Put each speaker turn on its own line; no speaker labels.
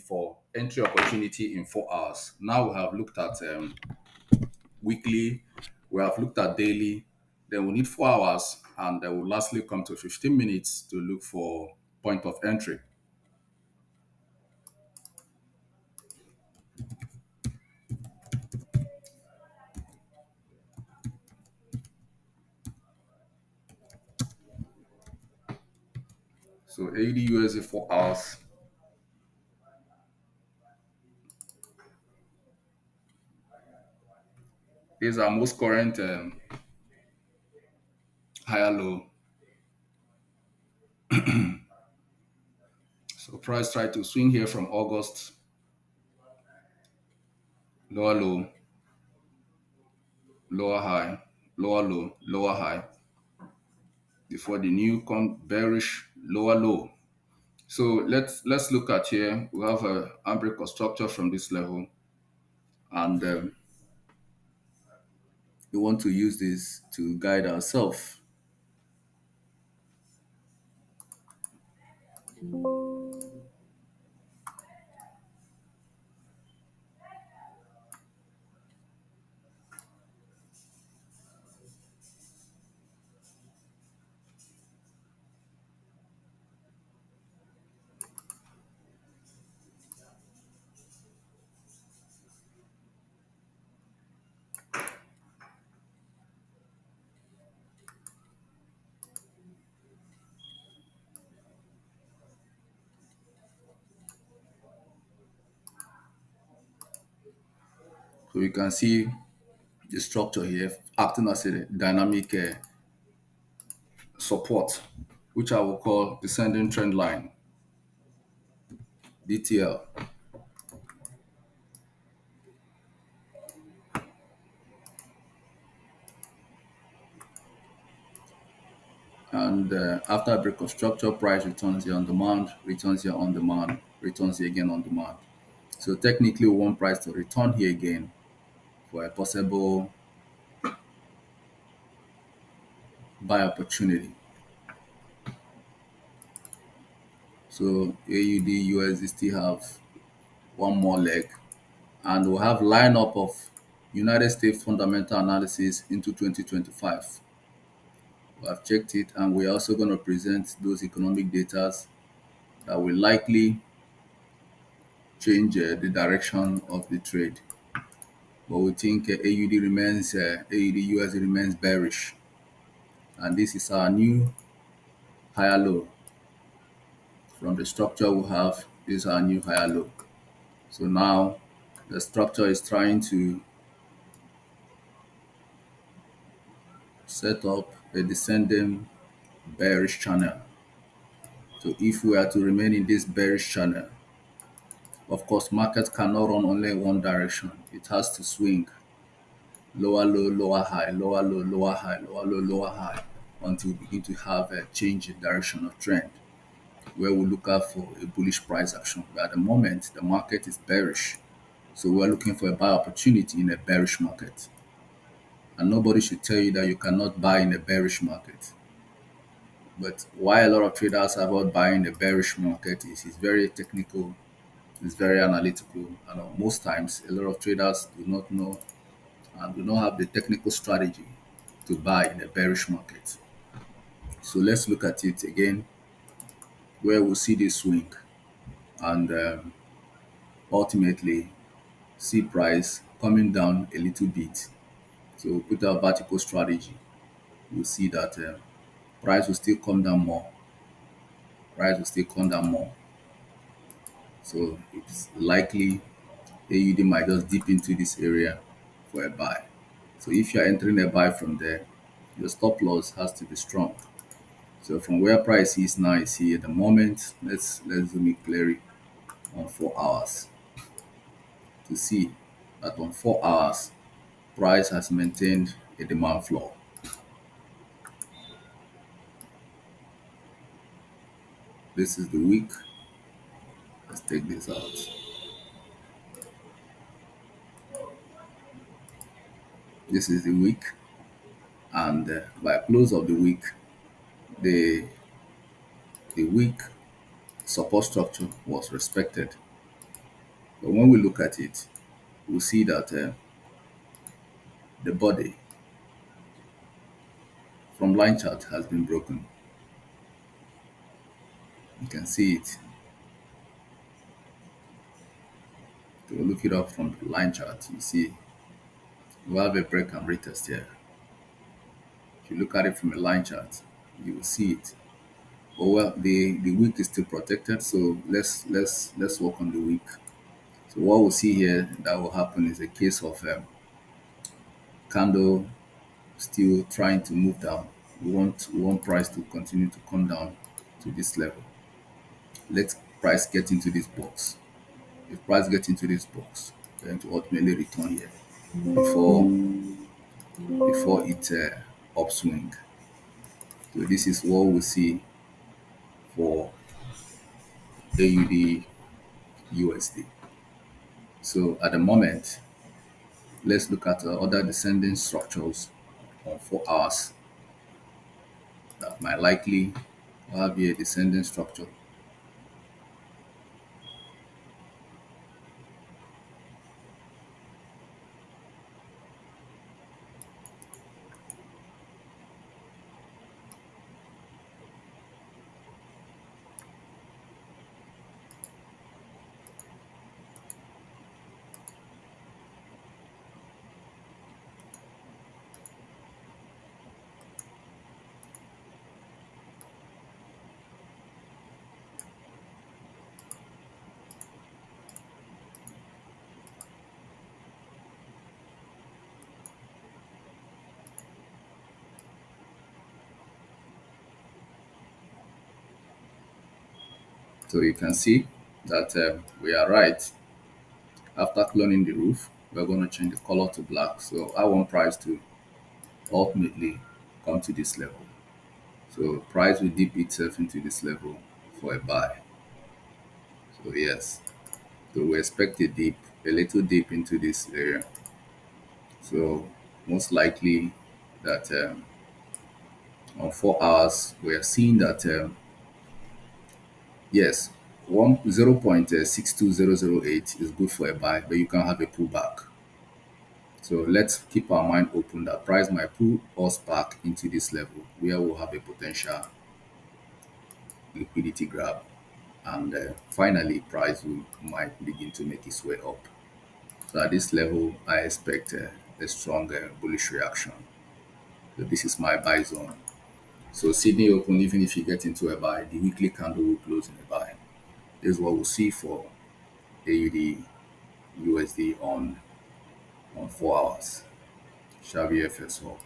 for entry opportunity in 4 hours. Now we have looked at weekly, we have looked at daily, then we need 4 hours, and then we'll lastly come to 15 minutes to look for point of entry. So AUD USD 4 hours. These are most current higher low. So price try to swing here from August, lower low, lower high, lower low, lower high, before the new bearish lower low. So let's look at here. We have a umbilical structure from this level, and we want to use this to guide ourselves. So you can see the structure here acting as a dynamic support, which I will call descending trend line (DTL). And after break of structure, price returns here on demand, returns here on demand, returns here again on demand. So technically, we want price to return here again for a possible buy opportunity. So AUD USD still have one more leg, and we'll have lineup of United States fundamental analysis into 2025. We have checked it, and we're also going to present those economic data that will likely change the direction of the trade. But we think AUD USD remains bearish, and this is our new higher low. From the structure we have, this is our new higher low. So now the structure is trying to set up a descending bearish channel. So if we are to remain in this bearish channel, of course, market cannot run only in one direction. It has to swing lower low, lower high, lower low, lower high, lower low, lower high, until we begin to have a change in direction of trend, where we look out for a bullish price action. But at the moment, the market is bearish. So we're looking for a buy opportunity in a bearish market. And nobody should tell you that you cannot buy in a bearish market. But why a lot of traders avoid buying the bearish market is it's very technical, it's very analytical, and most times a lot of traders do not know and do not have the technical strategy to buy in a bearish market. So let's look at it again, where we see this swing, and ultimately see price coming down a little bit. So with our vertical strategy, we'll see that price will still come down more. Price will still come down more. So it's likely AUD might just dip into this area for a buy. So if you're entering a buy from there, your stop loss has to be strong. So from where price is now, you see at the moment, let's zoom it clearly on 4 hours to see that on 4 hours, price has maintained a demand floor. This is the week. Let's take this out. This is the week, and by close of the week, the week support structure was respected. But when we look at it, we'll see that the body from line chart has been broken. You can see it. To look it up from the line chart, you see we have a break and retest here. If you look at it from a line chart, you will see it. But well, the wick is still protected, so let's work on the wick. So what we'll see here that will happen is a case of candle still trying to move down. We want price to continue to come down to this level. Let price get into this box. If price get into this box, we're going to ultimately return here before it upswing. So this is what we see for AUD USD. So at the moment, let's look at other descending structures on 4 hours that might likely have here a descending structure. So you can see that we are right. After cloning the roof, we're going to change the color to black. So I want price to ultimately come to this level. So price will dip itself into this level for a buy. So yes, so we expect a dip, a little dip into this area. So most likely that on 4 hours we are seeing that yes, 0.62008 is good for a buy, but you can have a pullback. So let's keep our mind open that price might pull us back into this level where we'll have a potential liquidity grab, and finally price will might begin to make its way up. So at this level, I expect a strong bullish reaction. So this is my buy zone. So Sydney Open, even if you get into a buy, the weekly candle will close in a buy. This is what we'll see for AUD USD on 4 hours. Shall we FSO?